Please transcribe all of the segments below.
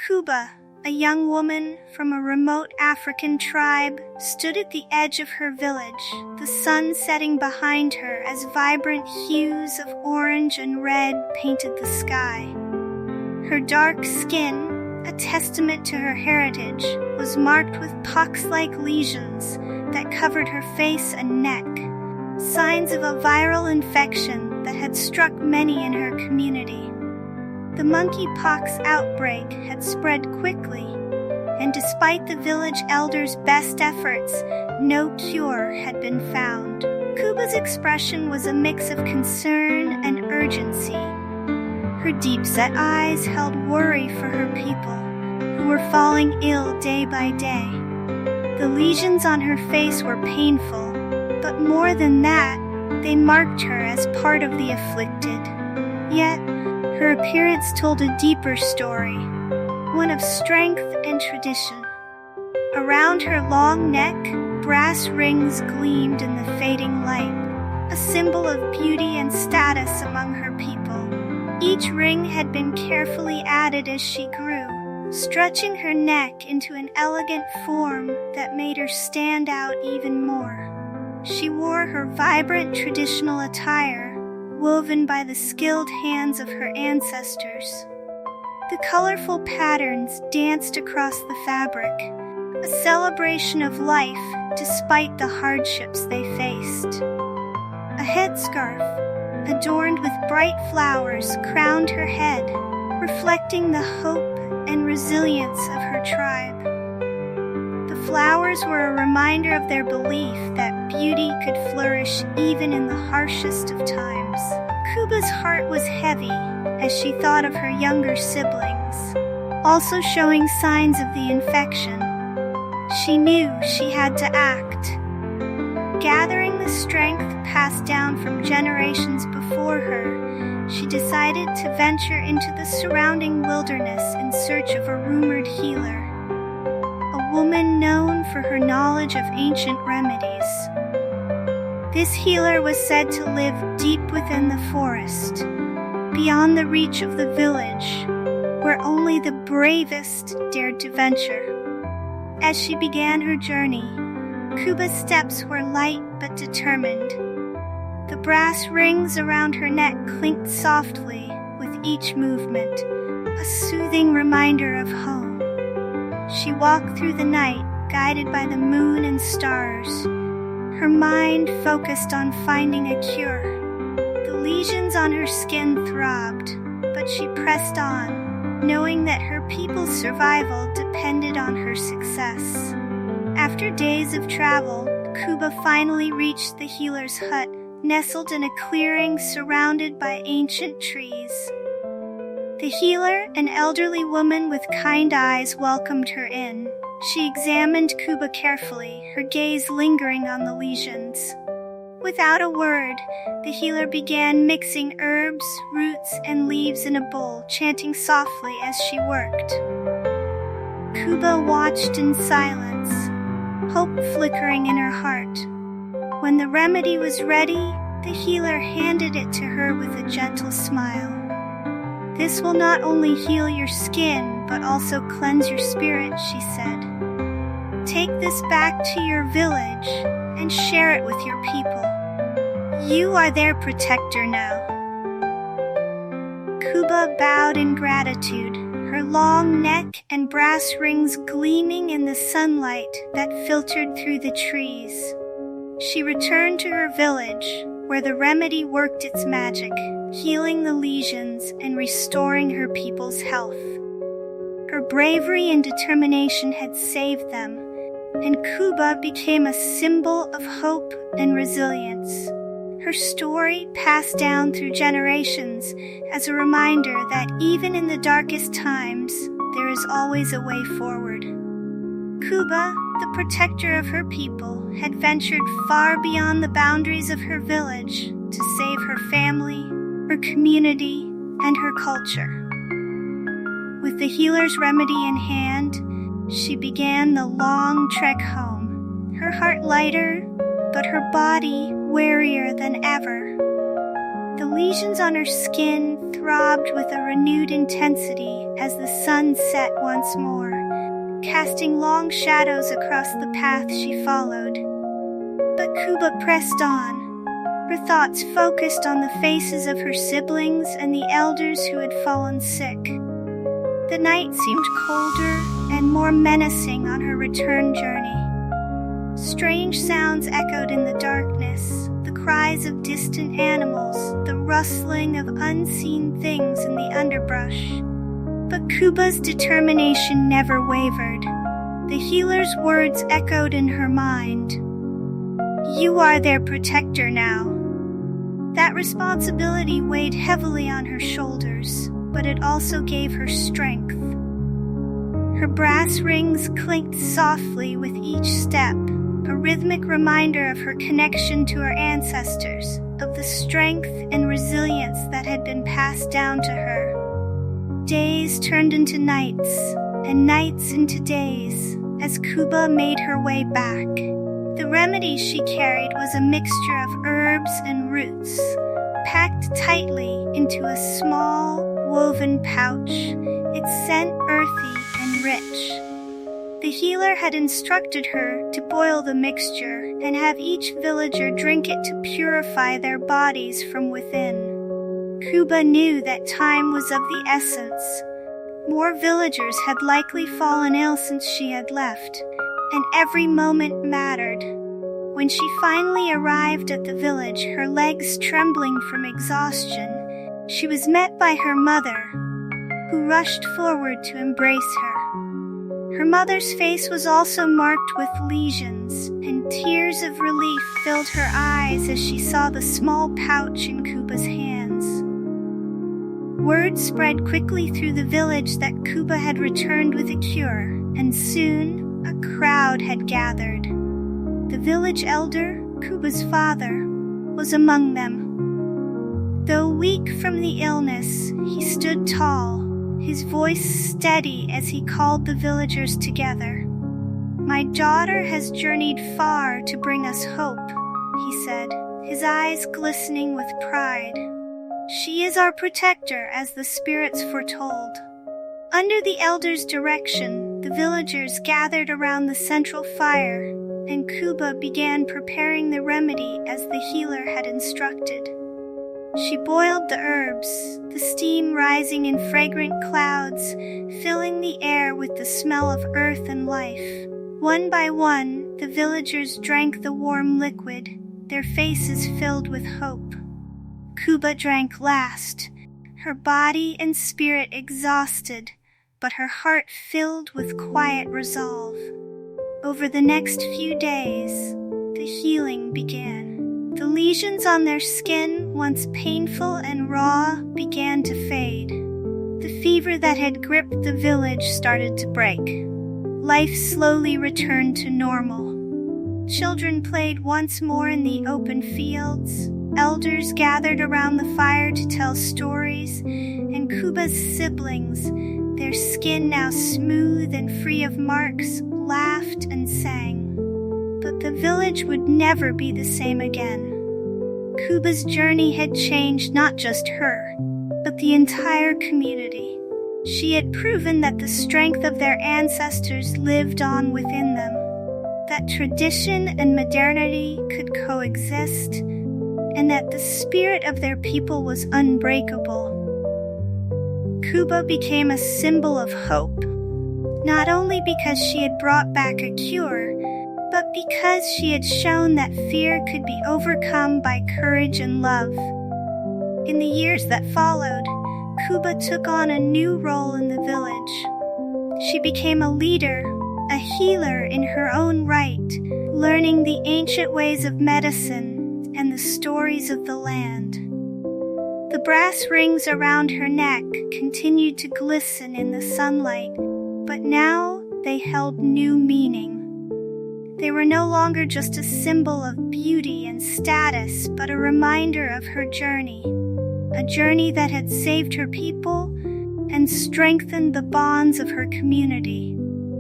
Kuba, a young woman from a remote African tribe, stood at the edge of her village, the sun setting behind her as vibrant hues of orange and red painted the sky. Her dark skin, a testament to her heritage, was marked with pox-like lesions that covered her face and neck, signs of a viral infection that had struck many in her community. The monkeypox outbreak had spread quickly, and despite the village elders' best efforts, no cure had been found. Kuba's expression was a mix of concern and urgency. Her deep-set eyes held worry for her people, who were falling ill day by day. The lesions on her face were painful, but more than that, they marked her as part of the afflicted. Yet, her appearance told a deeper story, one of strength and tradition. Around her long neck, brass rings gleamed in the fading light, a symbol of beauty and status among her people. Each ring had been carefully added as she grew, stretching her neck into an elegant form that made her stand out even more. She wore her vibrant traditional attire, woven by the skilled hands of her ancestors. The colorful patterns danced across the fabric, a celebration of life despite the hardships they faced. A headscarf, adorned with bright flowers, crowned her head, reflecting the hope and resilience of her tribe. The flowers were a reminder of their belief that beauty could flourish even in the harshest of times. Kuba's heart was heavy as she thought of her younger siblings, also showing signs of the infection. She knew she had to act. Gathering the strength passed down from generations before her, she decided to venture into the surrounding wilderness in search of a rumored healer, a woman known for her knowledge of ancient remedies. This healer was said to live deep within the forest, beyond the reach of the village, where only the bravest dared to venture. As she began her journey, Kuba's steps were light but determined. The brass rings around her neck clinked softly with each movement, a soothing reminder of home. She walked through the night, guided by the moon and stars, her mind focused on finding a cure. The lesions on her skin throbbed, but she pressed on, knowing that her people's survival depended on her success. After days of travel, Kuba finally reached the healer's hut, nestled in a clearing surrounded by ancient trees. The healer, an elderly woman with kind eyes, welcomed her in. She examined Kuba carefully, her gaze lingering on the lesions. Without a word, the healer began mixing herbs, roots, and leaves in a bowl, chanting softly as she worked. Kuba watched in silence, hope flickering in her heart. When the remedy was ready, the healer handed it to her with a gentle smile. "This will not only heal your skin, but also cleanse your spirit," she said. "Take this back to your village and share it with your people. You are their protector now." Kuba bowed in gratitude, her long neck and brass rings gleaming in the sunlight that filtered through the trees. She returned to her village, where the remedy worked its magic, healing the lesions and restoring her people's health. Her bravery and determination had saved them, and Kuba became a symbol of hope and resilience. Her story passed down through generations as a reminder that even in the darkest times, there is always a way forward. Kuba, the protector of her people, had ventured far beyond the boundaries of her village to save her family, her community, and her culture. With the healer's remedy in hand, she began the long trek home, her heart lighter, but her body wearier than ever. The lesions on her skin throbbed with a renewed intensity as the sun set once more, casting long shadows across the path she followed. But Kuba pressed on, her thoughts focused on the faces of her siblings and the elders who had fallen sick. The night seemed colder and more menacing on her return journey. Strange sounds echoed in the darkness, the cries of distant animals, the rustling of unseen things in the underbrush. But Kuba's determination never wavered. The healer's words echoed in her mind. "You are their protector now." That responsibility weighed heavily on her shoulders, but it also gave her strength. Her brass rings clinked softly with each step, a rhythmic reminder of her connection to her ancestors, of the strength and resilience that had been passed down to her. Days turned into nights, and nights into days, as Kuba made her way back. The remedy she carried was a mixture of herbs and roots, packed tightly into a small, woven pouch, its scent earthy and rich. The healer had instructed her to boil the mixture and have each villager drink it to purify their bodies from within. Kuba knew that time was of the essence. More villagers had likely fallen ill since she had left, and every moment mattered. When she finally arrived at the village, her legs trembling from exhaustion, she was met by her mother, who rushed forward to embrace her. Her mother's face was also marked with lesions, and tears of relief filled her eyes as she saw the small pouch in Kuba's hands. Word spread quickly through the village that Kuba had returned with a cure, and soon a crowd had gathered. The village elder, Kuba's father, was among them. Though weak from the illness, he stood tall, his voice steady as he called the villagers together. "My daughter has journeyed far to bring us hope," he said, his eyes glistening with pride. "She is our protector, as the spirits foretold." Under the elder's direction, the villagers gathered around the central fire, and Kuba began preparing the remedy as the healer had instructed. She boiled the herbs, the steam rising in fragrant clouds, filling the air with the smell of earth and life. One by one, the villagers drank the warm liquid, their faces filled with hope. Kuba drank last, her body and spirit exhausted, but her heart filled with quiet resolve. Over the next few days, the healing began. The lesions on their skin, once painful and raw, began to fade. The fever that had gripped the village started to break. Life slowly returned to normal. Children played once more in the open fields. Elders gathered around the fire to tell stories, and Kuba's siblings, their skin now smooth and free of marks, laughed and sang. But the village would never be the same again. Kuba's journey had changed not just her, but the entire community. She had proven that the strength of their ancestors lived on within them, that tradition and modernity could coexist, and that the spirit of their people was unbreakable. Kuba became a symbol of hope, not only because she had brought back a cure, but because she had shown that fear could be overcome by courage and love. In the years that followed, Kuba took on a new role in the village. She became a leader, a healer in her own right, learning the ancient ways of medicine and the stories of the land. The brass rings around her neck continued to glisten in the sunlight, but now they held new meaning. They were no longer just a symbol of beauty and status, but a reminder of her journey, a journey that had saved her people and strengthened the bonds of her community.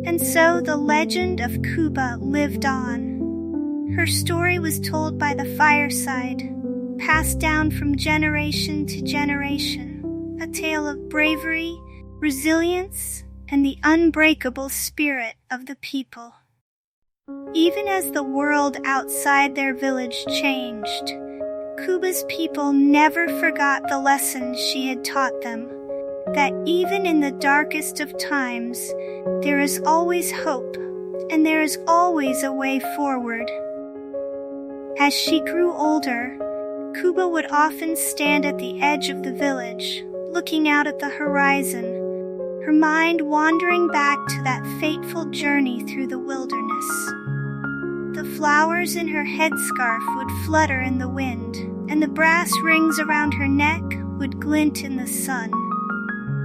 And so the legend of Kuba lived on. Her story was told by the fireside, passed down from generation to generation, a tale of bravery, resilience, and the unbreakable spirit of the people. Even as the world outside their village changed, Kuba's people never forgot the lessons she had taught them, that even in the darkest of times, there is always hope, and there is always a way forward. As she grew older, Kuba would often stand at the edge of the village, looking out at the horizon, her mind wandering back to that fateful journey through the wilderness. The flowers in her headscarf would flutter in the wind, and the brass rings around her neck would glint in the sun.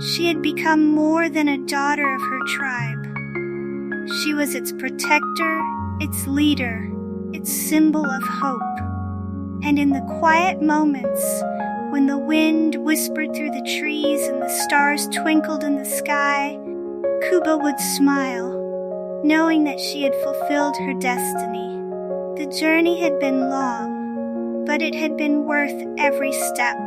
She had become more than a daughter of her tribe. She was its protector, its leader, its symbol of hope. And in the quiet moments, when the wind whispered through the trees and the stars twinkled in the sky, Kuba would smile, knowing that she had fulfilled her destiny. The journey had been long, but it had been worth every step.